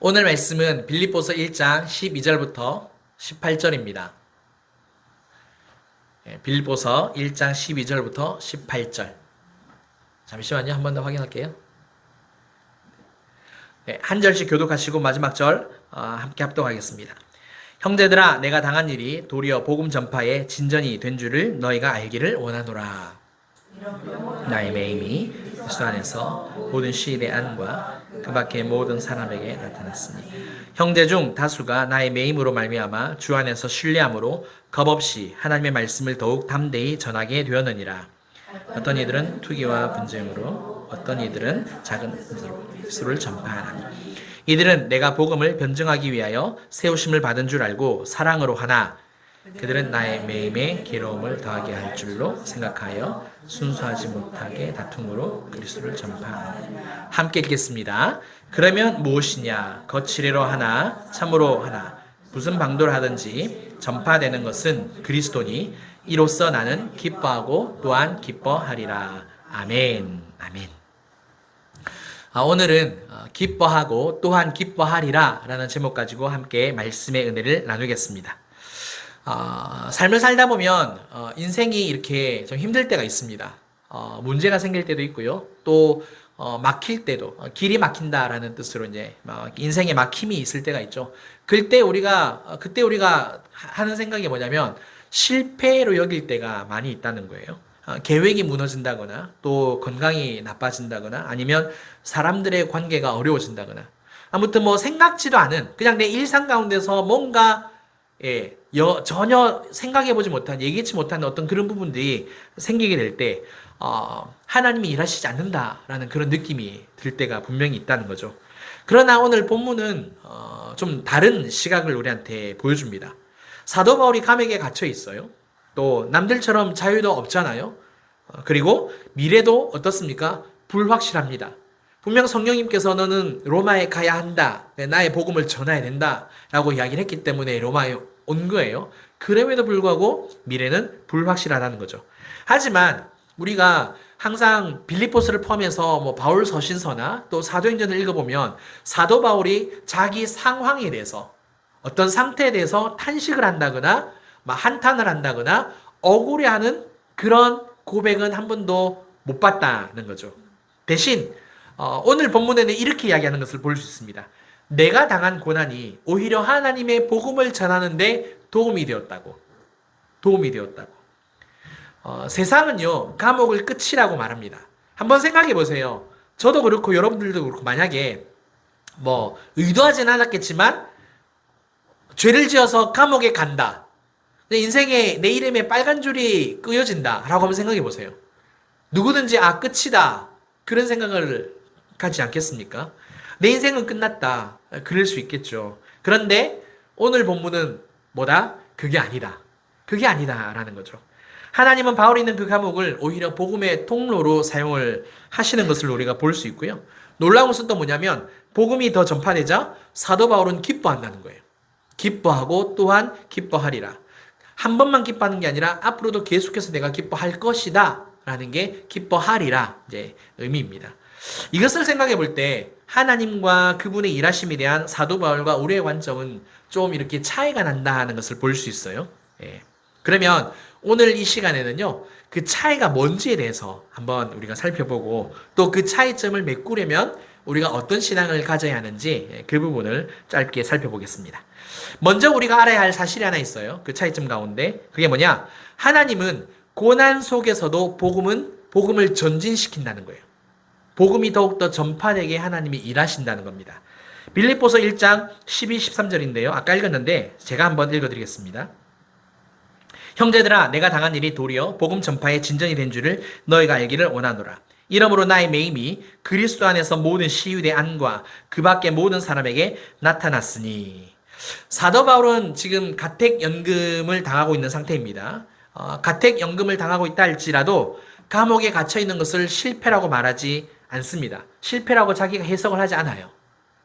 오늘 말씀은 빌립보서 1장 12절부터 18절입니다. 빌립보서 1장 12절부터 18절. 잠시만요. 한 번 더 확인할게요. 한 절씩 교독하시고 마지막 절 함께 합독하겠습니다. 형제들아, 내가 당한 일이 도리어 복음 전파의 진전이 된 줄을 너희가 알기를 원하노라. 나의 매임이 그리스도 안에서 모든 시일의 안과 그 밖의 모든 사람에게 나타났으니 형제 중 다수가 나의 매임으로 말미암아 주 안에서 신뢰함으로 겁없이 하나님의 말씀을 더욱 담대히 전하게 되었느니라. 어떤 이들은 투기와 분쟁으로, 어떤 이들은 작은 수를 전파하나니 이들은 내가 복음을 변증하기 위하여 세우심을 받은 줄 알고 사랑으로 하나 그들은 나의 매임에 괴로움을 더하게 할 줄로 생각하여 순수하지 못하게 다툼으로 그리스도를 전파하니. 함께 읽겠습니다. 그러면 무엇이냐? 거칠애로 하나 참으로 하나 무슨 방도를 하든지 전파되는 것은 그리스도니 이로써 나는 기뻐하고 또한 기뻐하리라. 아멘. 아멘. 오늘은 기뻐하고 또한 기뻐하리라 라는 제목 가지고 함께 말씀의 은혜를 나누겠습니다. 삶을 살다 보면 인생이 이렇게 좀 힘들 때가 있습니다. 문제가 생길 때도 있고요. 또 막힐 때도 길이 막힌다라는 뜻으로 이제 인생에 막힘이 있을 때가 있죠. 그때 우리가 하는 생각이 뭐냐면 실패로 여길 때가 많이 있다는 거예요. 계획이 무너진다거나 또 건강이 나빠진다거나 아니면 사람들의 관계가 어려워진다거나 아무튼 뭐 생각지도 않은 그냥 내 일상 가운데서 뭔가 전혀 생각해보지 못한, 예기치 못한 어떤 그런 부분들이 생기게 될 때, 하나님이 일하시지 않는다라는 그런 느낌이 들 때가 분명히 있다는 거죠. 그러나 오늘 본문은, 좀 다른 시각을 우리한테 보여줍니다. 사도 바울이 감옥에 갇혀 있어요. 또, 남들처럼 자유도 없잖아요. 그리고 미래도 어떻습니까? 불확실합니다. 분명 성령님께서 너는 로마에 가야 한다. 나의 복음을 전해야 된다. 라고 이야기를 했기 때문에 로마에 온 거예요. 그럼에도 불구하고 미래는 불확실하다는 거죠. 하지만 우리가 항상 빌립보서를 포함해서 뭐 바울 서신서나 또 사도행전을 읽어보면 사도 바울이 자기 상황에 대해서 어떤 상태에 대해서 탄식을 한다거나 막 한탄을 한다거나 억울해하는 그런 고백은 한 번도 못 봤다는 거죠. 대신 오늘 본문에는 이렇게 이야기하는 것을 볼 수 있습니다. 내가 당한 고난이 오히려 하나님의 복음을 전하는데 도움이 되었다고. 도움이 되었다고. 세상은요, 감옥을 끝이라고 말합니다. 한번 생각해 보세요. 저도 그렇고 여러분들도 그렇고 만약에 뭐 의도하진 않았겠지만 죄를 지어서 감옥에 간다. 내 인생에 내 이름에 빨간 줄이 끄여진다. 라고 한번 생각해 보세요. 누구든지 끝이다. 그런 생각을 가지 않겠습니까? 내 인생은 끝났다. 그럴 수 있겠죠. 그런데 오늘 본문은 뭐다? 그게 아니다. 그게 아니다. 라는 거죠. 하나님은 바울이 있는 그 감옥을 오히려 복음의 통로로 사용을 하시는 것을 우리가 볼 수 있고요. 놀라운 것은 또 뭐냐면 복음이 더 전파되자 사도 바울은 기뻐한다는 거예요. 기뻐하고 또한 기뻐하리라. 한 번만 기뻐하는 게 아니라 앞으로도 계속해서 내가 기뻐할 것이다. 라는 게 기뻐하리라. 이제 의미입니다. 이것을 생각해 볼 때 하나님과 그분의 일하심에 대한 사도 바울과 우리의 관점은 좀 이렇게 차이가 난다는 것을 볼 수 있어요. 그러면 오늘 이 시간에는요, 그 차이가 뭔지에 대해서 한번 우리가 살펴보고 또 그 차이점을 메꾸려면 우리가 어떤 신앙을 가져야 하는지 그 부분을 짧게 살펴보겠습니다. 먼저 우리가 알아야 할 사실이 하나 있어요. 그 차이점 가운데. 그게 뭐냐? 하나님은 고난 속에서도 복음을 전진시킨다는 거예요. 복음이 더욱더 전파되게 하나님이 일하신다는 겁니다. 빌립보서 1장 12, 13절인데요. 아까 읽었는데 제가 한번 읽어드리겠습니다. 형제들아, 내가 당한 일이 도리어 복음 전파의 진전이 된 줄을 너희가 알기를 원하노라. 이러므로 나의 매임이 그리스도 안에서 모든 시유의 안과 그 밖의 모든 사람에게 나타났으니. 사도 바울은 지금 가택연금을 당하고 있는 상태입니다. 가택연금을 당하고 있다 할지라도 감옥에 갇혀 있는 것을 실패라고 말하지 않습니다. 실패라고 자기가 해석을 하지 않아요.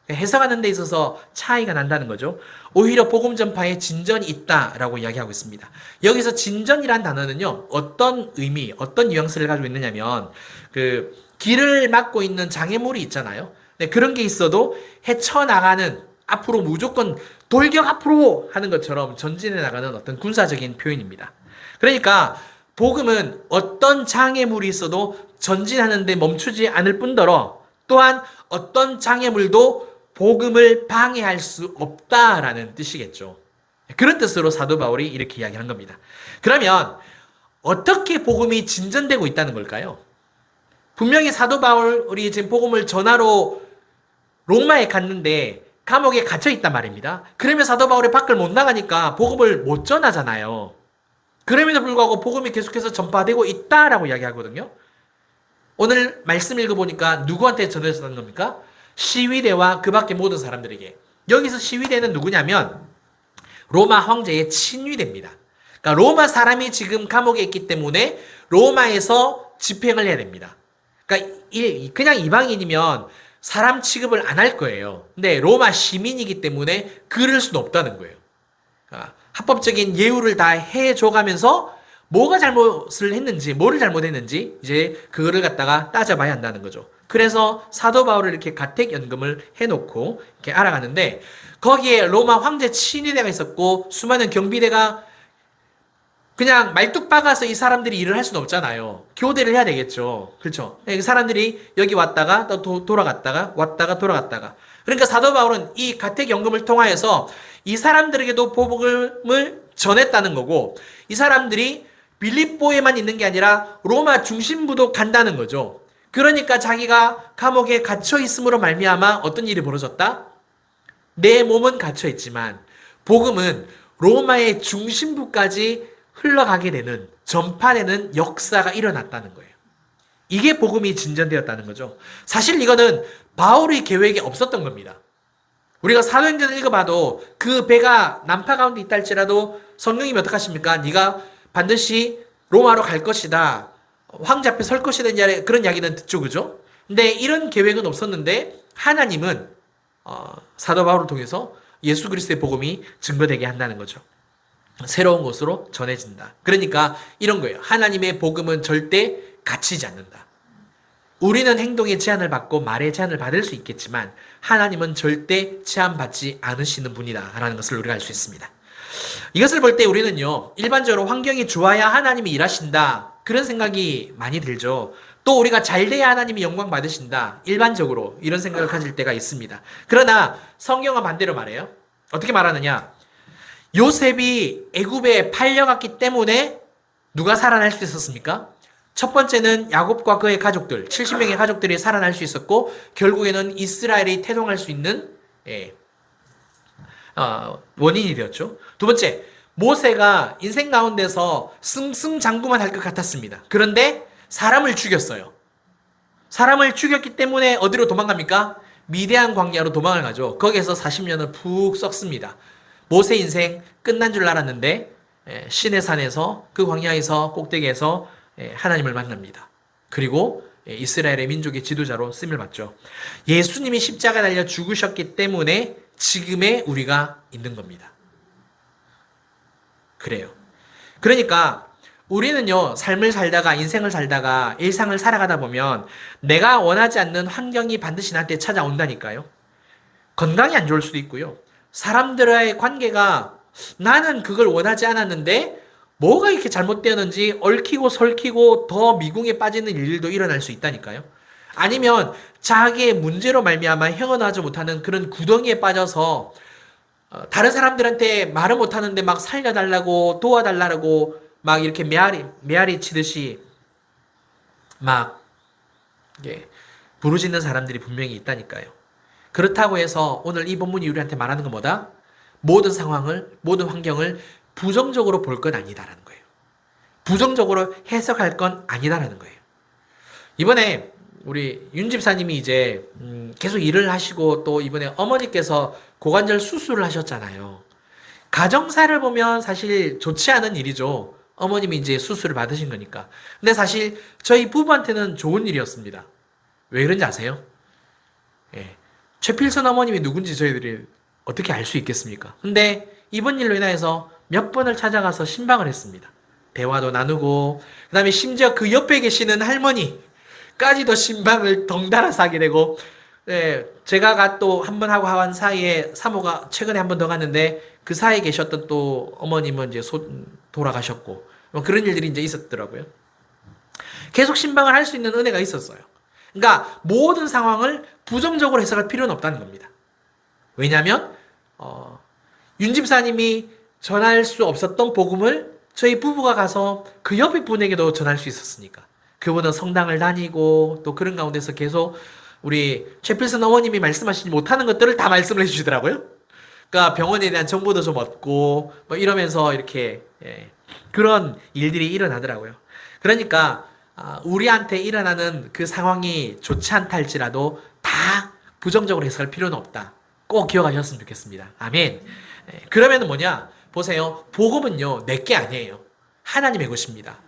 해석하는 데 있어서 차이가 난다는 거죠. 오히려 복음 전파에 진전이 있다라고 이야기하고 있습니다. 여기서 진전이란 단어는요, 어떤 의미, 어떤 뉘앙스를 가지고 있느냐면, 그 길을 막고 있는 장애물이 있잖아요. 네, 그런 게 있어도 헤쳐나가는, 앞으로 무조건 돌격 앞으로 하는 것처럼 전진해 나가는 어떤 군사적인 표현입니다. 그러니까 복음은 어떤 장애물이 있어도 전진하는데 멈추지 않을 뿐더러 또한 어떤 장애물도 복음을 방해할 수 없다라는 뜻이겠죠. 그런 뜻으로 사도 바울이 이렇게 이야기한 겁니다. 그러면 어떻게 복음이 진전되고 있다는 걸까요? 분명히 사도 바울이 지금 복음을 전하러 로마에 갔는데 감옥에 갇혀 있단 말입니다. 그러면 사도 바울이 밖을 못 나가니까 복음을 못 전하잖아요. 그럼에도 불구하고 복음이 계속해서 전파되고 있다라고 이야기하거든요. 오늘 말씀 읽어보니까 누구한테 전해졌다는 겁니까? 시위대와 그 밖의 모든 사람들에게. 여기서 시위대는 누구냐면 로마 황제의 친위대입니다. 그러니까 로마 사람이 지금 감옥에 있기 때문에 로마에서 집행을 해야 됩니다. 그러니까 그냥 이방인이면 사람 취급을 안 할 거예요. 근데 로마 시민이기 때문에 그럴 수는 없다는 거예요. 그러니까 합법적인 예우를 다 해줘가면서 뭐가 잘못을 했는지, 뭐를 잘못했는지 이제 그거를 갖다가 따져봐야 한다는 거죠. 그래서 사도 바울을 이렇게 가택 연금을 해놓고 이렇게 알아가는데 거기에 로마 황제 친위대가 있었고 수많은 경비대가 그냥 말뚝 박아서 이 사람들이 일을 할 수는 없잖아요. 교대를 해야 되겠죠. 그렇죠. 그 사람들이 여기 왔다가 또 돌아갔다가 왔다가 돌아갔다가. 그러니까 사도 바울은 이 가택연금을 통하여서 이 사람들에게도 복음을 전했다는 거고 이 사람들이 빌립보에만 있는 게 아니라 로마 중심부도 간다는 거죠. 그러니까 자기가 감옥에 갇혀 있음으로 말미암아 어떤 일이 벌어졌다? 내 몸은 갇혀 있지만 복음은 로마의 중심부까지 흘러가게 되는 전파되는 역사가 일어났다는 거예요. 이게 복음이 진전되었다는 거죠. 사실 이거는 바울의 계획에 없었던 겁니다. 우리가 사도행전을 읽어봐도 그 배가 난파 가운데 있다 할지라도 성령님이 어떡하십니까? 네가 반드시 로마로 갈 것이다. 황제 앞에 설 것이다. 그런 이야기는 듣죠. 그죠? 근데 이런 계획은 없었는데 하나님은 사도 바울을 통해서 예수 그리스도의 복음이 증거되게 한다는 거죠. 새로운 곳으로 전해진다. 그러니까 이런 거예요. 하나님의 복음은 절대 갇히지 않는다. 우리는 행동의 제한을 받고 말의 제한을 받을 수 있겠지만 하나님은 절대 제한받지 않으시는 분이다 라는 것을 우리가 알 수 있습니다. 이것을 볼 때 우리는요, 일반적으로 환경이 좋아야 하나님이 일하신다 그런 생각이 많이 들죠. 또 우리가 잘 돼야 하나님이 영광 받으신다, 일반적으로 이런 생각을 가질 때가 있습니다. 그러나 성경은 반대로 말해요. 어떻게 말하느냐? 요셉이 애굽에 팔려갔기 때문에 누가 살아날 수 있었습니까? 첫 번째는 야곱과 그의 가족들, 70명의 가족들이 살아날 수 있었고 결국에는 이스라엘이 태동할 수 있는 원인이 되었죠. 두 번째, 모세가 인생 가운데서 승승장구만 할 것 같았습니다. 그런데 사람을 죽였어요. 사람을 죽였기 때문에 어디로 도망갑니까? 미디안 광야로 도망을 가죠. 거기에서 40년을 푹 썩습니다. 모세 인생 끝난 줄 알았는데 시내 산에서 그 광야에서 꼭대기에서 하나님을 만납니다. 그리고 이스라엘의 민족의 지도자로 쓰임을 받죠. 예수님이 십자가에 달려 죽으셨기 때문에 지금의 우리가 있는 겁니다. 그래요. 그러니까 우리는요, 삶을 살다가 인생을 살다가 일상을 살아가다 보면 내가 원하지 않는 환경이 반드시 나한테 찾아온다니까요. 건강이 안 좋을 수도 있고요. 사람들과의 관계가 나는 그걸 원하지 않았는데 뭐가 이렇게 잘못되었는지 얽히고 설키고 더 미궁에 빠지는 일도 일어날 수 있다니까요. 아니면 자기의 문제로 말미암아 헤어나지 못하는 그런 구덩이에 빠져서 다른 사람들한테 말을 못하는데 막 살려달라고 도와달라고 막 이렇게 메아리 치듯이 막 부르짖는 사람들이 분명히 있다니까요. 그렇다고 해서 오늘 이 본문이 우리한테 말하는 건 뭐다? 모든 상황을, 모든 환경을 부정적으로 볼 건 아니다라는 거예요. 부정적으로 해석할 건 아니다라는 거예요. 이번에 우리 윤 집사님이 이제 계속 일을 하시고 또 이번에 어머니께서 고관절 수술을 하셨잖아요. 가정사를 보면 사실 좋지 않은 일이죠. 어머님이 이제 수술을 받으신 거니까. 근데 사실 저희 부부한테는 좋은 일이었습니다. 왜 그런지 아세요? 최필선 어머님이 누군지 저희들이 어떻게 알 수 있겠습니까? 근데 이번 일로 인해서 몇 번을 찾아가서 신방을 했습니다. 대화도 나누고, 그 다음에 심지어 그 옆에 계시는 할머니까지도 신방을 덩달아서 하게 되고, 제가 또 한 번 하고 한 사이에 사모가 최근에 한 번 더 갔는데 그 사이에 계셨던 또 어머님은 이제 돌아가셨고 뭐 그런 일들이 이제 있었더라고요. 계속 신방을 할 수 있는 은혜가 있었어요. 그러니까 모든 상황을 부정적으로 해석할 필요는 없다는 겁니다. 왜냐하면 윤 집사님이 전할 수 없었던 복음을 저희 부부가 가서 그 옆에 분에게도 전할 수 있었으니까. 그분은 성당을 다니고 또 그런 가운데서 계속 우리 최필선 어머님이 말씀하시지 못하는 것들을 다 말씀을 해주시더라고요. 그러니까 병원에 대한 정보도 좀 얻고 뭐 이러면서 이렇게 그런 일들이 일어나더라고요. 그러니까 우리한테 일어나는 그 상황이 좋지 않다 할지라도 다 부정적으로 해석할 필요는 없다. 꼭 기억하셨으면 좋겠습니다. 아멘. 그러면 뭐냐? 보세요. 복음은요, 내게 아니에요. 하나님의 것입니다.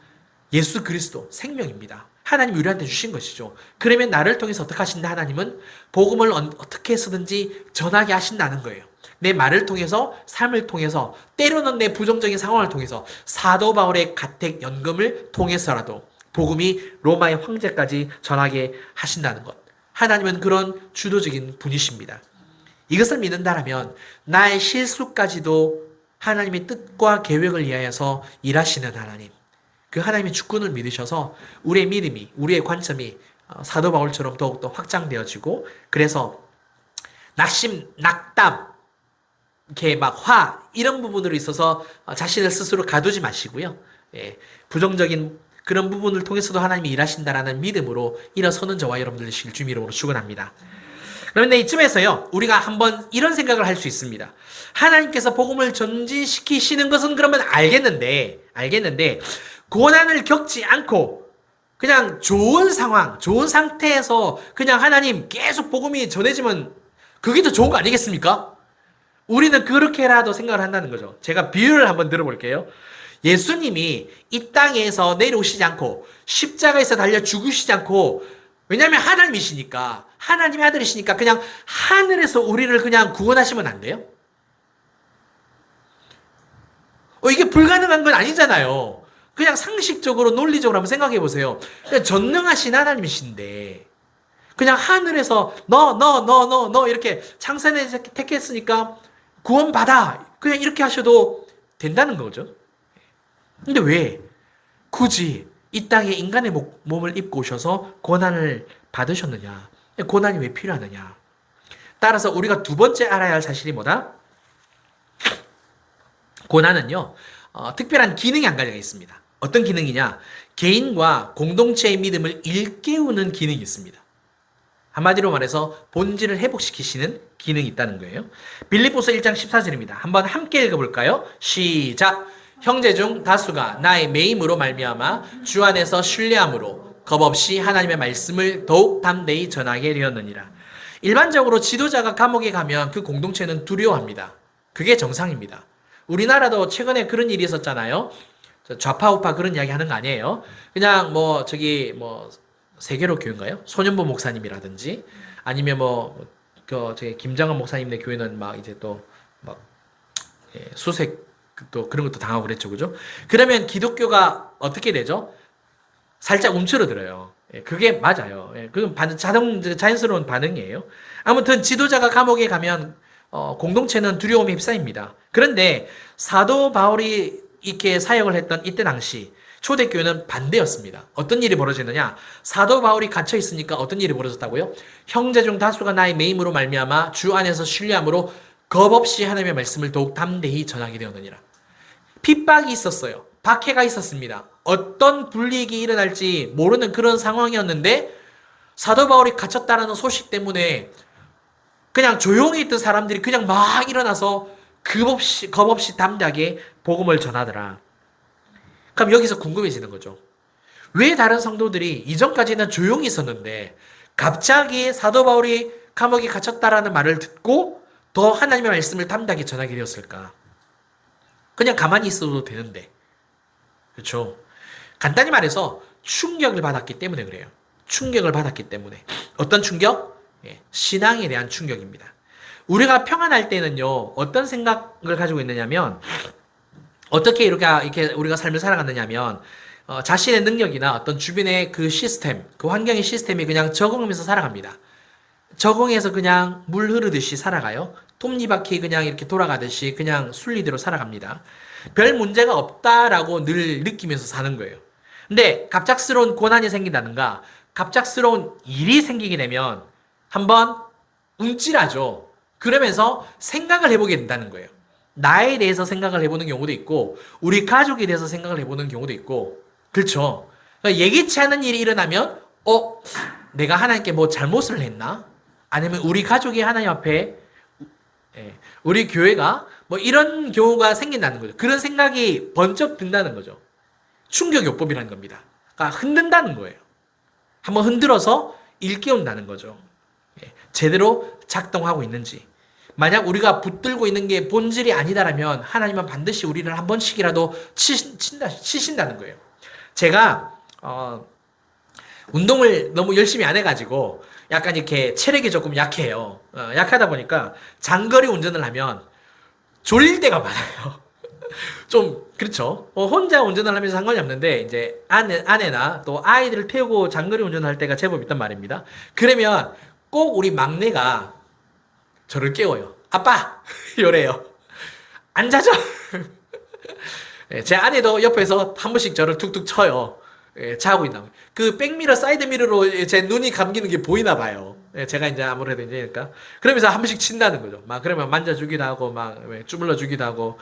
예수 그리스도 생명입니다. 하나님이 우리한테 주신 것이죠. 그러면 나를 통해서 어떻게 하신다? 하나님은 복음을 어떻게 해서든지 전하게 하신다는 거예요. 내 말을 통해서, 삶을 통해서, 때로는 내 부정적인 상황을 통해서, 사도 바울의 가택 연금을 통해서라도 복음이 로마의 황제까지 전하게 하신다는 것. 하나님은 그런 주도적인 분이십니다. 이것을 믿는다라면 나의 실수까지도 하나님의 뜻과 계획을 위하여서 일하시는 하나님, 그 하나님의 주권을 믿으셔서 우리의 믿음이, 우리의 관점이 사도 바울처럼 더욱더 확장되어지고, 그래서 낙심, 낙담, 이렇게 막 이런 부분으로 있어서 자신을 스스로 가두지 마시고요. 부정적인 그런 부분을 통해서도 하나님이 일하신다라는 믿음으로 일어서는 저와 여러분들 되시길 주님 이름으로 축원합니다. 그런데 이쯤에서요, 우리가 한번 이런 생각을 할 수 있습니다. 하나님께서 복음을 전진시키시는 것은 그러면 알겠는데, 고난을 겪지 않고, 그냥 좋은 상황, 좋은 상태에서 그냥 하나님 계속 복음이 전해지면 그게 더 좋은 거 아니겠습니까? 우리는 그렇게라도 생각을 한다는 거죠. 제가 비유를 한번 들어볼게요. 예수님이 이 땅에서 내려오시지 않고, 십자가에서 달려 죽으시지 않고, 왜냐하면 하나님이시니까, 하나님의 아들이시니까 그냥 하늘에서 우리를 그냥 구원하시면 안 돼요? 이게 불가능한 건 아니잖아요. 그냥 상식적으로 논리적으로 한번 생각해 보세요. 전능하신 하나님이신데 그냥 하늘에서 너 이렇게 창세에 택했으니까 구원받아 그냥 이렇게 하셔도 된다는 거죠. 근데 왜 굳이 이 땅에 인간의 몸을 입고 오셔서 고난을 받으셨느냐? 고난이 왜 필요하느냐? 따라서 우리가 두 번째 알아야 할 사실이 뭐다? 고난은요, 특별한 기능이 한 가지가 있습니다. 어떤 기능이냐? 개인과 공동체의 믿음을 일깨우는 기능이 있습니다. 한마디로 말해서 본질을 회복시키시는 기능이 있다는 거예요. 빌립보서 1장 14절입니다. 한번 함께 읽어볼까요? 시작! 형제 중 다수가 나의 매임으로 말미암아 주 안에서 신뢰함으로 겁없이 하나님의 말씀을 더욱 담대히 전하게 되었느니라. 일반적으로 지도자가 감옥에 가면 그 공동체는 두려워합니다. 그게 정상입니다. 우리나라도 최근에 그런 일이 있었잖아요. 좌파 우파 그런 이야기 하는 거 아니에요. 그냥 세계로 교회인가요? 소년보 목사님이라든지 아니면 김장원 목사님네 교회는 수색 또 그런 것도 당하고 그랬죠, 그죠? 그러면 기독교가 어떻게 되죠? 살짝 움츠러들어요. 그게 맞아요. 그건 자연스러운 반응이에요. 아무튼 지도자가 감옥에 가면 공동체는 두려움에 휩싸입니다. 그런데 사도 바울이 이렇게 사역을 했던 이때 당시 초대교회는 반대였습니다. 어떤 일이 벌어지느냐? 사도 바울이 갇혀 있으니까 어떤 일이 벌어졌다고요? 형제 중 다수가 나의 매임으로 말미암아 주 안에서 신뢰함으로 겁없이 하나님의 말씀을 더욱 담대히 전하게 되었느니라. 핍박이 있었어요. 박해가 있었습니다. 어떤 불이익이 일어날지 모르는 그런 상황이었는데 사도 바울이 갇혔다라는 소식 때문에 그냥 조용히 있던 사람들이 그냥 막 일어나서 겁없이 담대하게 복음을 전하더라. 그럼 여기서 궁금해지는 거죠. 왜 다른 성도들이 이전까지는 조용히 있었는데 갑자기 사도 바울이 감옥에 갇혔다라는 말을 듣고 더 하나님의 말씀을 담대하게 전하게 되었을까? 그냥 가만히 있어도 되는데. 그렇죠? 간단히 말해서 충격을 받았기 때문에 그래요. 충격을 받았기 때문에. 어떤 충격? 신앙에 대한 충격입니다. 우리가 평안할 때는요, 어떤 생각을 가지고 있느냐면, 어떻게 이렇게 우리가 삶을 살아갔느냐면, 자신의 능력이나 어떤 주변의 그 시스템, 그 환경의 시스템이 그냥 적응하면서 살아갑니다. 적응해서 그냥 물 흐르듯이 살아가요. 톱니바퀴 그냥 이렇게 돌아가듯이 그냥 순리대로 살아갑니다. 별 문제가 없다라고 늘 느끼면서 사는 거예요. 근데 갑작스러운 고난이 생긴다든가 갑작스러운 일이 생기게 되면 한번 움찔하죠. 그러면서 생각을 해보게 된다는 거예요. 나에 대해서 생각을 해보는 경우도 있고 우리 가족에 대해서 생각을 해보는 경우도 있고 그렇죠. 그러니까 예기치 않은 일이 일어나면 내가 하나님께 뭐 잘못을 했나? 아니면 우리 가족이 하나님 앞에 우리 교회가 뭐 이런 경우가 생긴다는 거죠. 그런 생각이 번쩍 든다는 거죠. 충격요법이라는 겁니다. 그러니까 흔든다는 거예요. 한번 흔들어서 일깨운다는 거죠. 제대로 작동하고 있는지. 만약 우리가 붙들고 있는 게 본질이 아니다라면 하나님은 반드시 우리를 한 번씩이라도 치신다는 거예요. 제가 운동을 너무 열심히 안 해가지고 약간 이렇게 체력이 조금 약해요. 약하다 보니까 장거리 운전을 하면 졸릴 때가 많아요. 좀 그렇죠. 혼자 운전을 하면서 상관이 없는데 이제 아내나 또 아이들을 태우고 장거리 운전을 할 때가 제법 있단 말입니다. 그러면 꼭 우리 막내가 저를 깨워요. 아빠! 이래요. 안 자죠? 제 아내도 옆에서 한 번씩 저를 툭툭 쳐요. 자고 있나. 그 백미러, 사이드미러로 제 눈이 감기는 게 보이나 봐요. 제가 이제 아무래도 이제니까. 그러면서 한 번씩 친다는 거죠. 막 그러면 만져주기도 하고, 막 주물러주기도 하고,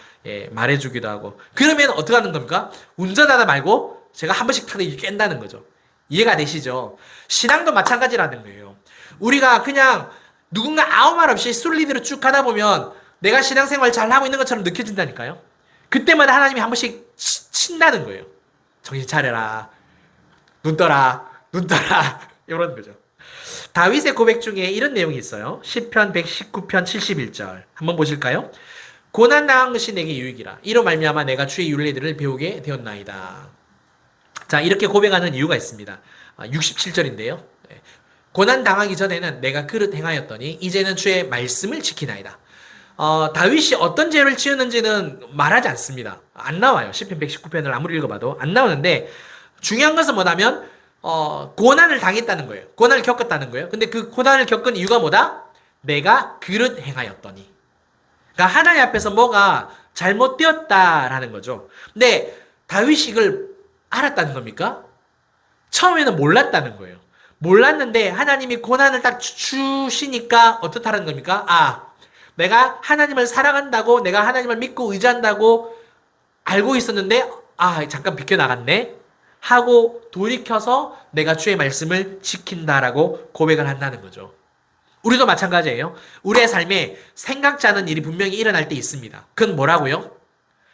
말해주기도 하고. 그러면 어떻게 하는 겁니까? 운전하다 말고 제가 한 번씩 타다 깬다는 거죠. 이해가 되시죠? 신앙도 마찬가지라는 거예요. 우리가 그냥 누군가 아무 말 없이 순리대로 쭉 가다 보면 내가 신앙생활 잘 하고 있는 것처럼 느껴진다니까요. 그때마다 하나님이 한 번씩 친다는 거예요. 정신 차려라. 눈 떠라. 눈 떠라. 이런 거죠. 다윗의 고백 중에 이런 내용이 있어요. 시편 119편 71절. 한번 보실까요? 고난 당한 것이 내게 유익이라. 이로 말미암아 내가 주의 율례들을 배우게 되었나이다. 자, 이렇게 고백하는 이유가 있습니다. 67절인데요. 고난 당하기 전에는 내가 그릇 행하였더니 이제는 주의 말씀을 지키나이다. 다윗이 어떤 죄를 지었는지는 말하지 않습니다. 안 나와요. 시편 119편을 아무리 읽어봐도 안 나오는데 중요한 것은 뭐냐면 고난을 당했다는 거예요. 고난을 겪었다는 거예요. 근데 그 고난을 겪은 이유가 뭐다? 내가 그릇 행하였더니. 그러니까 하나님 앞에서 뭐가 잘못되었다라는 거죠. 근데 다윗이 이걸 알았다는 겁니까? 처음에는 몰랐다는 거예요. 몰랐는데 하나님이 고난을 딱 주시니까 어떻다는 겁니까? 내가 하나님을 사랑한다고, 내가 하나님을 믿고 의지한다고 알고 있었는데 잠깐 비켜나갔네 하고 돌이켜서 내가 주의 말씀을 지킨다라고 고백을 한다는 거죠. 우리도 마찬가지예요. 우리의 삶에 생각지 않은 일이 분명히 일어날 때 있습니다. 그건 뭐라고요?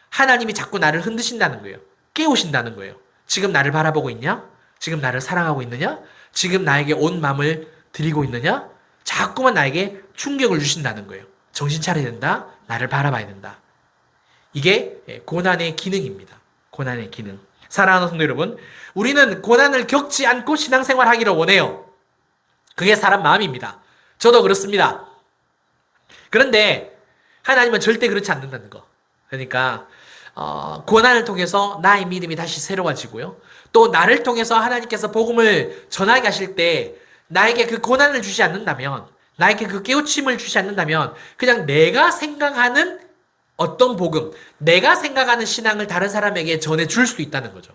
하나님이 자꾸 나를 흔드신다는 거예요. 깨우신다는 거예요. 지금 나를 바라보고 있냐? 지금 나를 사랑하고 있느냐? 지금 나에게 온 마음을 드리고 있느냐? 자꾸만 나에게 충격을 주신다는 거예요. 정신 차려야 된다. 나를 바라봐야 된다. 이게 고난의 기능입니다. 고난의 기능. 사랑하는 성도 여러분, 우리는 고난을 겪지 않고 신앙생활 하기를 원해요. 그게 사람 마음입니다. 저도 그렇습니다. 그런데 하나님은 절대 그렇지 않는다는 거. 그러니까 고난을 통해서 나의 믿음이 다시 새로워지고요. 또 나를 통해서 하나님께서 복음을 전하게 하실 때 나에게 그 고난을 주지 않는다면, 나에게 그 깨우침을 주지 않는다면 그냥 내가 생각하는 어떤 복음, 내가 생각하는 신앙을 다른 사람에게 전해줄 수도 있다는 거죠.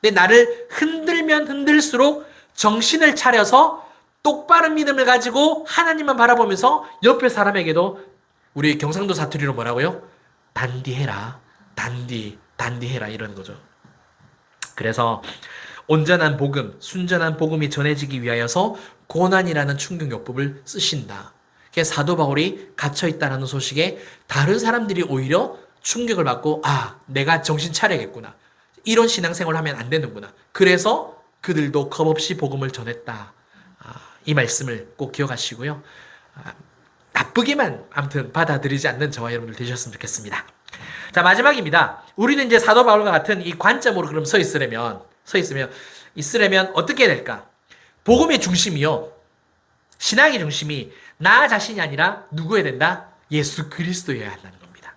근데 나를 흔들면 흔들수록 정신을 차려서 똑바른 믿음을 가지고 하나님만 바라보면서 옆에 사람에게도 우리 경상도 사투리로 뭐라고요? 단디해라. 단디해라 이러는 거죠. 그래서 온전한 복음, 순전한 복음이 전해지기 위하여서 고난이라는 충격요법을 쓰신다. 사도 바울이 갇혀있다는 소식에 다른 사람들이 오히려 충격을 받고 내가 정신 차려야겠구나. 이런 신앙생활을 하면 안 되는구나. 그래서 그들도 겁없이 복음을 전했다. 이 말씀을 꼭 기억하시고요. 나쁘게만 아무튼 받아들이지 않는 저와 여러분들 되셨으면 좋겠습니다. 자, 마지막입니다. 우리는 이제 사도 바울과 같은 이 관점으로 그럼 있으려면 어떻게 해야 될까? 복음의 중심이요. 신앙의 중심이 나 자신이 아니라 누구여야 된다? 예수 그리스도여야 한다는 겁니다.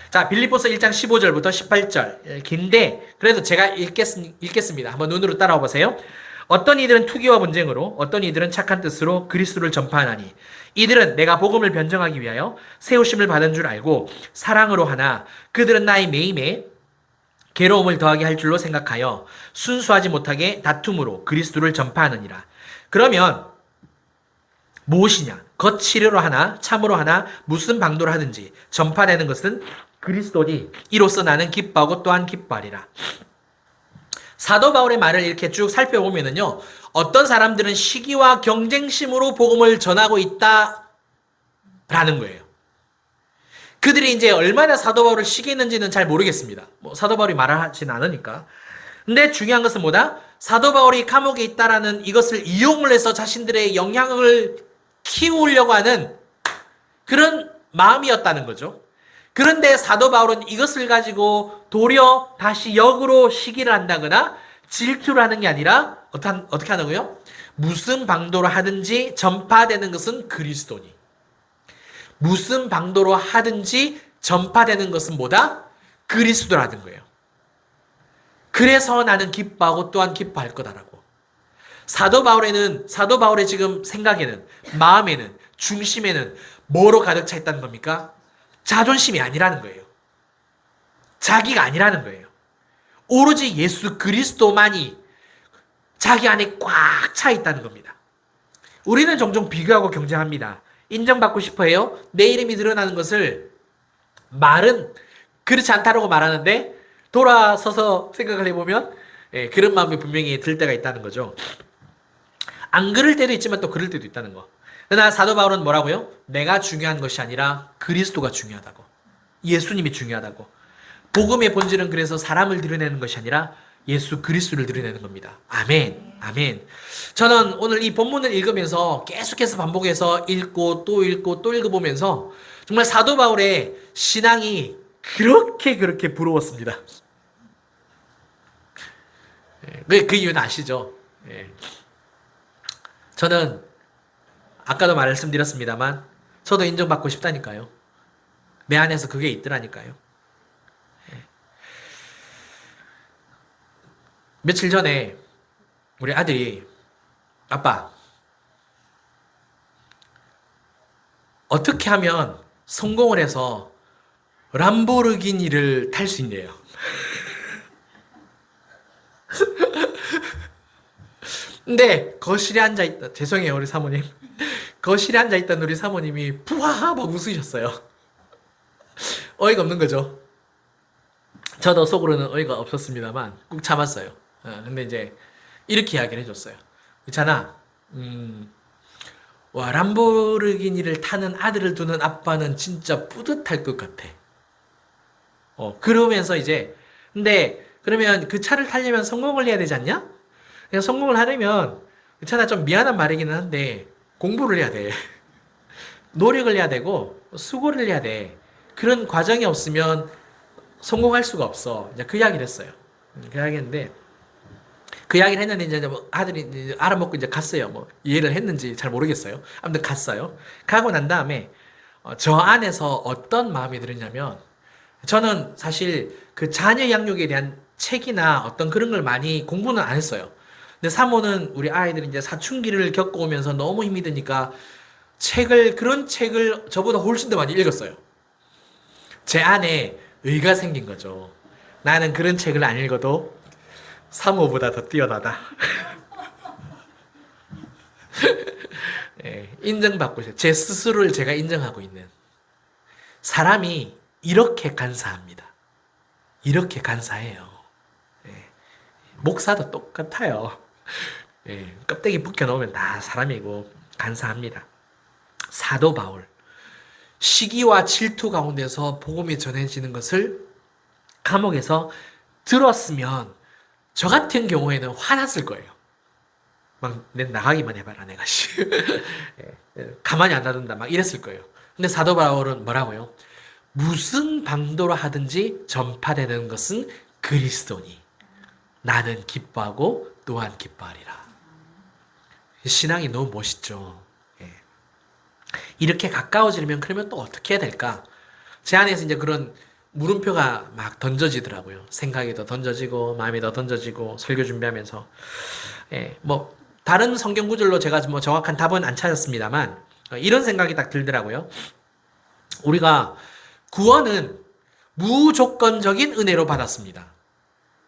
자, 빌립보서 1장 15절부터 18절. 긴데 그래도 제가 읽겠습니다. 한번 눈으로 따라와 보세요. 어떤 이들은 투기와 분쟁으로, 어떤 이들은 착한 뜻으로 그리스도를 전파하나니, 이들은 내가 복음을 변정하기 위하여 세우심을 받은 줄 알고 사랑으로 하나 그들은 나의 매임에 괴로움을 더하게 할 줄로 생각하여 순수하지 못하게 다툼으로 그리스도를 전파하느니라. 그러면 무엇이냐? 겉치료로 하나 참으로 하나 무슨 방도로 하든지 전파되는 것은 그리스도니 이로써 나는 기뻐하고 또한 기뻐하리라. 사도 바울의 말을 이렇게 쭉 살펴보면은요, 어떤 사람들은 시기와 경쟁심으로 복음을 전하고 있다라는 거예요. 그들이 이제 얼마나 사도 바울을 시기했는지는 잘 모르겠습니다. 뭐 사도 바울이 말을 하진 않으니까. 근데 중요한 것은 뭐다? 사도 바울이 감옥에 있다라는 이것을 이용을 해서 자신들의 영향을 키우려고 하는 그런 마음이었다는 거죠. 그런데 사도 바울은 이것을 가지고 도리어 다시 역으로 시기를 한다거나 질투를 하는 게 아니라 어떻게 하는 거요? 무슨 방도로 하든지 전파되는 것은 그리스도니. 무슨 방도로 하든지 전파되는 것은 뭐다? 그리스도라는 거예요. 그래서 나는 기뻐하고 또한 기뻐할 거다라고. 사도 바울의 지금 생각에는, 마음에는, 중심에는 뭐로 가득 차 있다는 겁니까? 자존심이 아니라는 거예요. 자기가 아니라는 거예요. 오로지 예수 그리스도만이 자기 안에 꽉 차 있다는 겁니다. 우리는 종종 비교하고 경쟁합니다. 인정받고 싶어 해요. 내 이름이 드러나는 것을 말은 그렇지 않다라고 말하는데 돌아서서 생각을 해보면 그런 마음이 분명히 들 때가 있다는 거죠. 안 그럴 때도 있지만 또 그럴 때도 있다는 거. 그러나 사도 바울은 뭐라고요? 내가 중요한 것이 아니라 그리스도가 중요하다고. 예수님이 중요하다고. 복음의 본질은 그래서 사람을 드러내는 것이 아니라 예수 그리스도를 드러내는 겁니다. 아멘. 아멘. 저는 오늘 이 본문을 읽으면서 계속해서 반복해서 읽고 또 읽고 또 읽어보면서 정말 사도 바울의 신앙이 그렇게 부러웠습니다. 그 이유는 아시죠? 저는 아까도 말씀드렸습니다만 저도 인정받고 싶다니까요. 내 안에서 그게 있더라니까요. 며칠 전에 우리 아들이 아빠 어떻게 하면 성공을 해서 람보르기니를 탈 수 있네요. 근데 거실에 앉아있다 죄송해요 우리 사모님. 거실에 앉아있던 우리 사모님이 부하 막 웃으셨어요. 어이가 없는 거죠. 저도 속으로는 어이가 없었습니다만 꾹 참았어요. 근데 이제 이렇게 이야기를 해줬어요. 있잖아, 와 람보르기니를 타는 아들을 두는 아빠는 진짜 뿌듯할 것 같아. 그러면서 이제 근데 그러면 그 차를 타려면 성공을 해야 되지 않냐? 그냥 성공을 하려면 괜찮아 좀 미안한 말이기는 한데 공부를 해야 돼. 노력을 해야 되고 수고를 해야 돼. 그런 과정이 없으면 성공할 수가 없어. 이제 그 이야기를 했어요. 그 이야기했는데 그 이야기를 했는데 이제 뭐 아들이 이제 알아먹고 이제 갔어요. 뭐 이해를 했는지 잘 모르겠어요. 아무튼 갔어요. 가고 난 다음에 저 안에서 어떤 마음이 들었냐면 저는 사실 그 자녀 양육에 대한 책이나 어떤 그런 걸 많이 공부는 안 했어요. 근데 사모는 우리 아이들이 이제 사춘기를 겪어오면서 너무 힘이 드니까 그런 책을 저보다 훨씬 더 많이 읽었어요. 제 안에 의가 생긴 거죠. 나는 그런 책을 안 읽어도 사모보다 더 뛰어나다. 인정받고 있어요. 제 스스로를 제가 인정하고 있는 사람이 이렇게 간사합니다. 이렇게 간사해요. 목사도 똑같아요. 껍데기 벗겨놓으면 다 사람이고 간사합니다. 사도 바울 시기와 질투 가운데서 복음이 전해지는 것을 감옥에서 들었으면 저 같은 경우에는 화났을 거예요. 막 내 나가기만 해봐라 내가 가만히 안 놔둔다 막 이랬을 거예요. 근데 사도 바울은 뭐라고요? 무슨 방도로 하든지 전파되는 것은 그리스도니 나는 기뻐하고 또한 기뻐하리라. 신앙이 너무 멋있죠. 이렇게 가까워지려면 그러면 또 어떻게 해야 될까? 제 안에서 이제 그런 물음표가 막 던져지더라고요. 생각이 더 던져지고 마음이 더 던져지고 설교 준비하면서 뭐 다른 성경 구절로 제가 뭐 정확한 답은 안 찾았습니다만 이런 생각이 딱 들더라고요. 우리가 구원은 무조건적인 은혜로 받았습니다.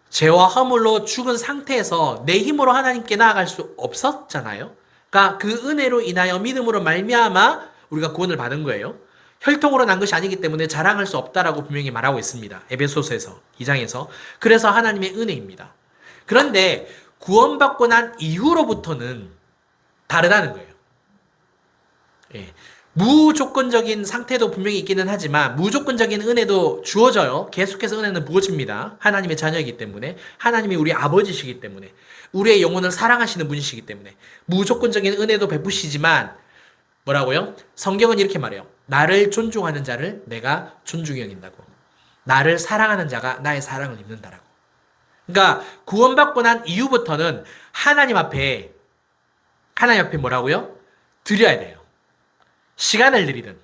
죄와 허물로 죽은 상태에서 내 힘으로 하나님께 나아갈 수 없었잖아요. 그러니까 그 은혜로 인하여 믿음으로 말미암아 우리가 구원을 받은 거예요. 혈통으로 난 것이 아니기 때문에 자랑할 수 없다라고 분명히 말하고 있습니다. 에베소서에서 2장에서. 그래서 하나님의 은혜입니다. 그런데 구원받고 난 이후로부터는 다르다는 거예요. 예. 무조건적인 상태도 분명히 있기는 하지만 무조건적인 은혜도 주어져요. 계속해서 은혜는 부어집니다. 하나님의 자녀이기 때문에 하나님이 우리 아버지시기 때문에 우리의 영혼을 사랑하시는 분이시기 때문에 무조건적인 은혜도 베푸시지만 뭐라고요? 성경은 이렇게 말해요. 나를 존중하는 자를 내가 존중히 여긴다고. 나를 사랑하는 자가 나의 사랑을 입는다라고. 그러니까 구원받고 난 이후부터는 하나님 앞에 뭐라고요? 드려야 돼요. 시간을 드리든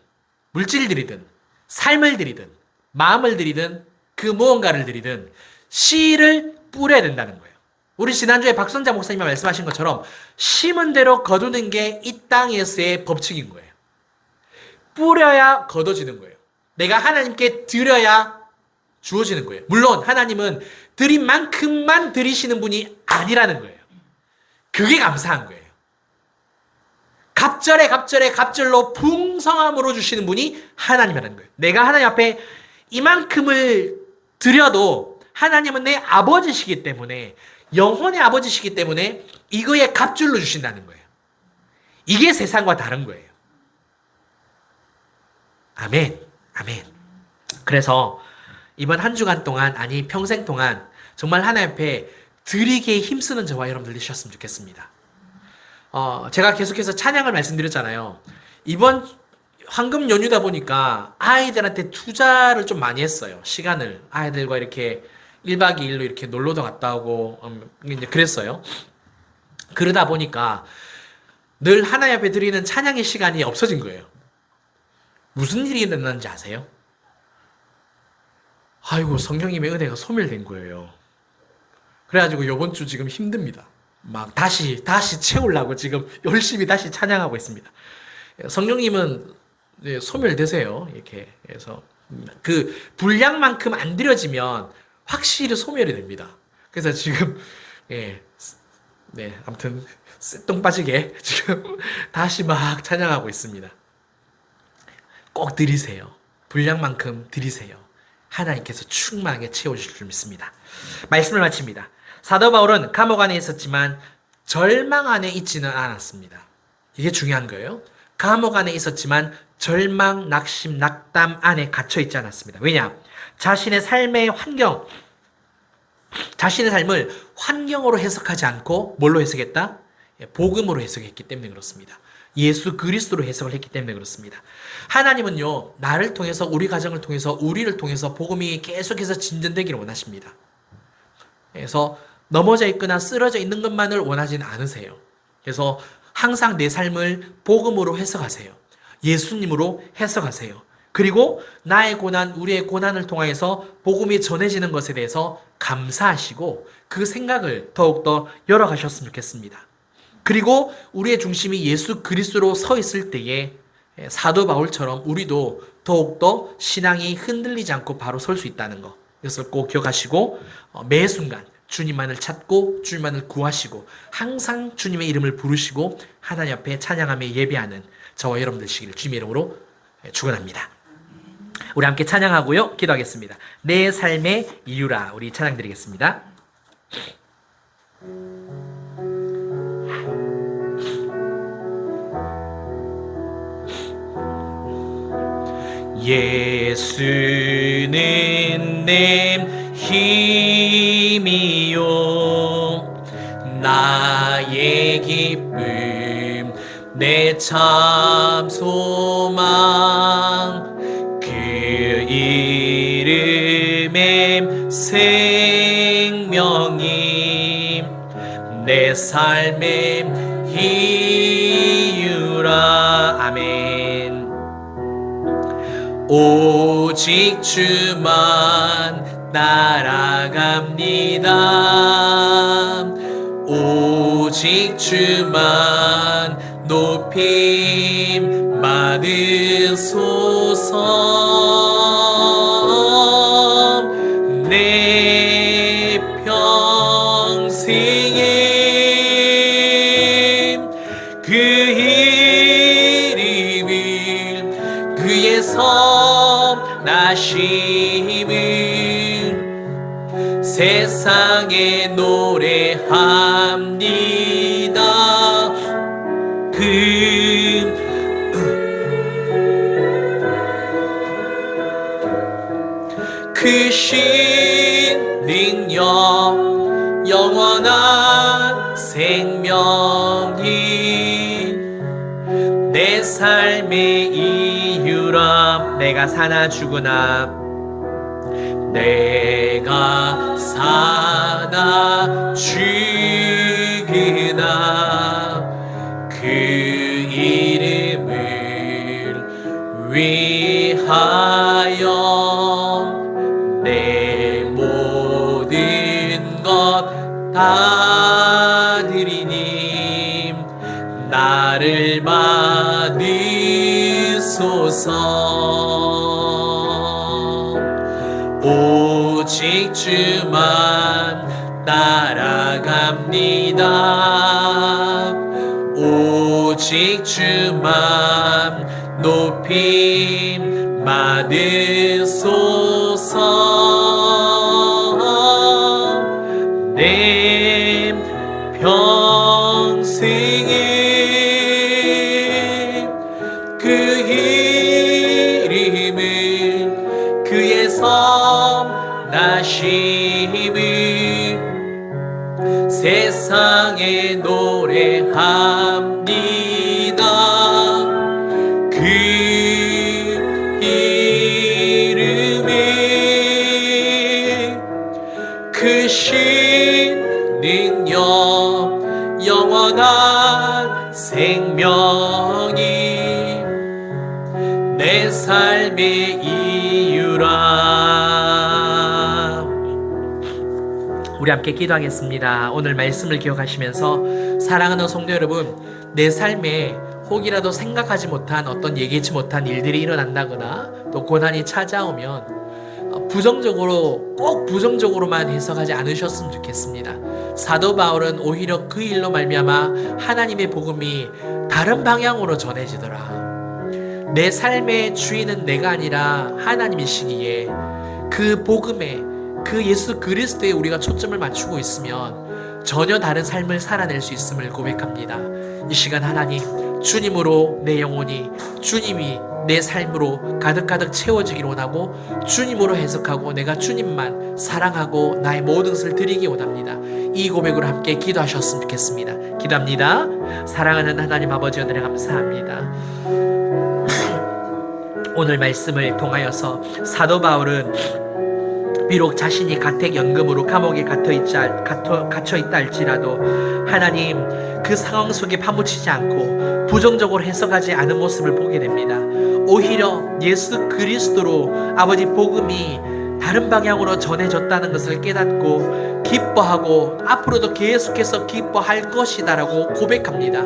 물질을 드리든 삶을 드리든 마음을 드리든 그 무언가를 드리든 씨를 뿌려야 된다는 거예요. 우리 지난주에 박선자 목사님이 말씀하신 것처럼 심은 대로 거두는 게 이 땅에서의 법칙인 거예요. 뿌려야 거둬지는 거예요. 내가 하나님께 드려야 주어지는 거예요. 물론 하나님은 드린 만큼만 드리시는 분이 아니라는 거예요. 그게 감사한 거예요. 갑절로 풍성함으로 주시는 분이 하나님이라는 거예요. 내가 하나님 앞에 이만큼을 드려도 하나님은 내 아버지시기 때문에 영혼의 아버지시기 때문에 이거에 갑줄로 주신다는 거예요. 이게 세상과 다른 거예요. 아멘. 아멘. 그래서 이번 한 주간 동안 아니 평생 동안 정말 하나님 앞에 드리기에 힘쓰는 저와 여러분들 되셨으면 좋겠습니다. 제가 계속해서 찬양을 말씀드렸잖아요. 이번 황금 연휴다 보니까 아이들한테 투자를 좀 많이 했어요. 시간을. 아이들과 이렇게 1박 2일로 이렇게 놀러도 갔다 오고, 이제 그랬어요. 그러다 보니까 늘 하나님 앞에 드리는 찬양의 시간이 없어진 거예요. 무슨 일이 일어났는지 아세요? 아이고, 성령님의 은혜가 소멸된 거예요. 그래가지고 이번 주 지금 힘듭니다. 막 다시 채우려고 지금 열심히 다시 찬양하고 있습니다. 성령님은 소멸되세요. 이렇게 해서 그 분량만큼 안 드려지면 확실히 소멸이 됩니다. 그래서 지금 아무튼 똥 빠지게 지금 다시 막 찬양하고 있습니다. 꼭 드리세요. 분량만큼 드리세요. 하나님께서 충만하게 채워주실 줄 믿습니다. 말씀을 마칩니다. 사도 바울은 감옥 안에 있었지만 절망 안에 있지는 않았습니다. 이게 중요한 거예요. 감옥 안에 있었지만 절망, 낙심, 낙담 안에 갇혀 있지 않았습니다. 왜냐? 자신의 삶의 환경, 자신의 삶을 환경으로 해석하지 않고 뭘로 해석했다? 복음으로 해석했기 때문에 그렇습니다. 예수 그리스도로 해석을 했기 때문에 그렇습니다. 하나님은요, 나를 통해서, 우리 가정을 통해서, 우리를 통해서 복음이 계속해서 진전되기를 원하십니다. 그래서 넘어져 있거나 쓰러져 있는 것만을 원하지는 않으세요. 그래서 항상 내 삶을 복음으로 해석하세요. 예수님으로 해석하세요. 그리고 나의 고난, 우리의 고난을 통해서 복음이 전해지는 것에 대해서 감사하시고 그 생각을 더욱더 열어가셨으면 좋겠습니다. 그리고 우리의 중심이 예수 그리스도로 서 있을 때에 사도 바울처럼 우리도 더욱더 신앙이 흔들리지 않고 바로 설 수 있다는 것, 이것을 꼭 기억하시고 매 순간 주님만을 찾고 주님만을 구하시고 항상 주님의 이름을 부르시고 하나님 앞에 찬양하며 예배하는 저와 여러분들 되시기를 주님의 이름으로 축원합니다. 우리 함께 찬양하고요, 기도하겠습니다. 내 삶의 이유라. 우리 찬양 드리겠습니다. 예수는 내 힘이요 나의 기쁨 내 참 소망 그 이름의 생명임 내 삶의 이유라. 아멘. 오직 주만 따라갑니다. 오직 주만 높임 받으소서. 내 평생에 그 이름을 그의 선하심을 세상에 노래합니다. 크신 능력 영원한 생명이 내 삶의 이유라. 내가 사나 죽으나 내가 사나 죽으나 그 이름을 위하여 내 모든 것 다 드리니 나를 받으소서. 오직 주만 따라갑니다. 오직 주만 높임 받으소서. 내 평생에 그 이름을 그의 선하심을 세상에 노래합니다. 그 이름에 크신 능력 영원한 생명이 내 삶의 이유라. 우리 함께 기도하겠습니다. 오늘 말씀을 기억하시면서 사랑하는 성도 여러분, 내 삶에 혹이라도 생각하지 못한 어떤 예기치 못한 일들이 일어난다거나 또 고난이 찾아오면 부정적으로 꼭 부정적으로만 해석하지 않으셨으면 좋겠습니다. 사도 바울은 오히려 그 일로 말미암아 하나님의 복음이 다른 방향으로 전해지더라. 내 삶의 주인은 내가 아니라 하나님이시기에 그 복음에 그 예수 그리스도에 우리가 초점을 맞추고 있으면 전혀 다른 삶을 살아낼 수 있음을 고백합니다. 이 시간 하나님, 주님으로 내 영혼이, 주님이 내 삶으로 가득가득 채워지기를 원하고 주님으로 해석하고 내가 주님만 사랑하고 나의 모든 것을 드리기 원합니다. 이 고백으로 함께 기도하셨으면 좋겠습니다. 기도합니다. 사랑하는 하나님 아버지, 은혜를 감사합니다. 오늘 말씀을 통하여서 사도 바울은 비록 자신이 가택연금으로 감옥에 갇혀있다 할지라도 하나님, 그 상황 속에 파묻히지 않고 부정적으로 해석하지 않은 모습을 보게 됩니다. 오히려 예수 그리스도로 아버지 복음이 다른 방향으로 전해졌다는 것을 깨닫고 기뻐하고 앞으로도 계속해서 기뻐할 것이다 라고 고백합니다.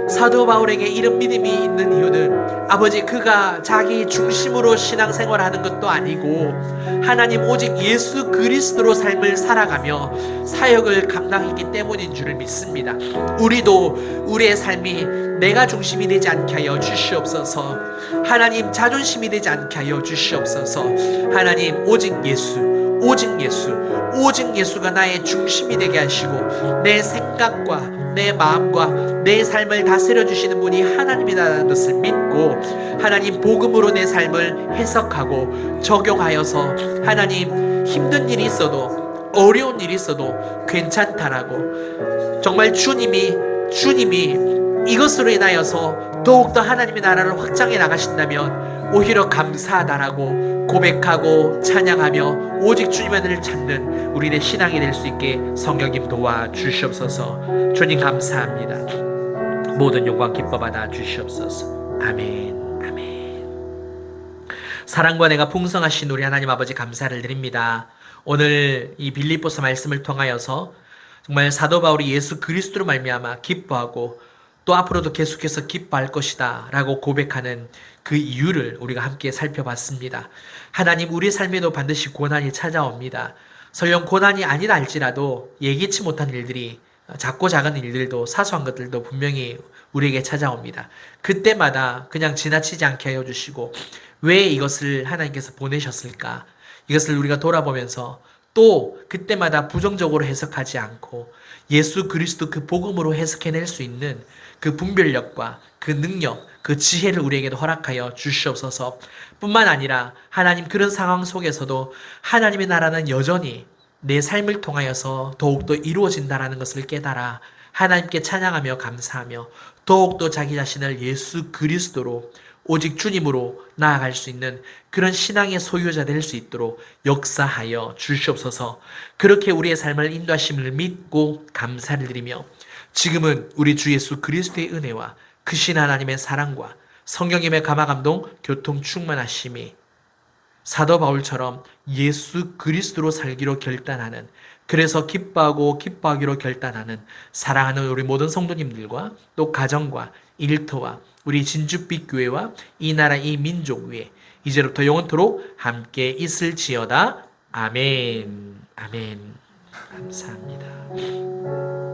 사도 바울에게 이런 믿음이 있는 이유는 아버지, 그가 자기 중심으로 신앙생활을 하는 것도 아니고 하나님 오직 예수 그리스도로 삶을 살아가며 사역을 감당했기 때문인 줄을 믿습니다. 우리도 우리의 삶이 내가 중심이 되지 않게 하여 주시옵소서. 하나님, 자존심이 되지 않게 하여 주시옵소서. 하나님, 오직 예수, 오직 예수, 오직 예수가 나의 중심이 되게 하시고 내 생각과 내 마음과 내 삶을 다스려 주시는 분이 하나님이라는 것을 믿고 하나님 복음으로 내 삶을 해석하고 적용하여서 하나님, 힘든 일이 있어도 어려운 일이 있어도 괜찮다라고 정말 주님이 이것으로 인하여서 더욱더 하나님의 나라를 확장해 나가신다면 오히려 감사하다라고 고백하고 찬양하며 오직 주님의 은혜를 찾는 우리의 신앙이 될 수 있게 성령님 도와주시옵소서. 주님 감사합니다. 모든 영광 기뻐 받아 주시옵소서. 아멘. 아멘. 사랑과 내가 풍성하신 우리 하나님 아버지, 감사를 드립니다. 오늘 이 빌립보서 말씀을 통하여서 정말 사도 바울이 예수 그리스도로 말미암아 기뻐하고 또 앞으로도 계속해서 기뻐할 것이다 라고 고백하는 그 이유를 우리가 함께 살펴봤습니다. 하나님 우리 삶에도 반드시 고난이 찾아옵니다. 설령 고난이 아니다 할지라도 예기치 못한 일들이 작고 작은 일들도 사소한 것들도 분명히 우리에게 찾아옵니다. 그때마다 그냥 지나치지 않게 하여 주시고 왜 이것을 하나님께서 보내셨을까? 이것을 우리가 돌아보면서 또 그때마다 부정적으로 해석하지 않고 예수 그리스도 그 복음으로 해석해낼 수 있는 그 분별력과 그 능력, 그 지혜를 우리에게도 허락하여 주시옵소서. 뿐만 아니라 하나님 그런 상황 속에서도 하나님의 나라는 여전히 내 삶을 통하여서 더욱더 이루어진다라는 것을 깨달아 하나님께 찬양하며 감사하며 더욱더 자기 자신을 예수 그리스도로 오직 주님으로 나아갈 수 있는 그런 신앙의 소유자 될 수 있도록 역사하여 주시옵소서. 그렇게 우리의 삶을 인도하심을 믿고 감사를 드리며 지금은 우리 주 예수 그리스도의 은혜와 크신 하나님의 사랑과 성령님의 감화감동 교통 충만하심이 사도 바울처럼 예수 그리스도로 살기로 결단하는, 그래서 기뻐하고 기뻐하기로 결단하는 사랑하는 우리 모든 성도님들과 또 가정과 일터와 우리 진주빛 교회와 이 나라 이 민족 위에 이제부터 영원토록 함께 있을지어다. 아멘. 아멘. 감사합니다.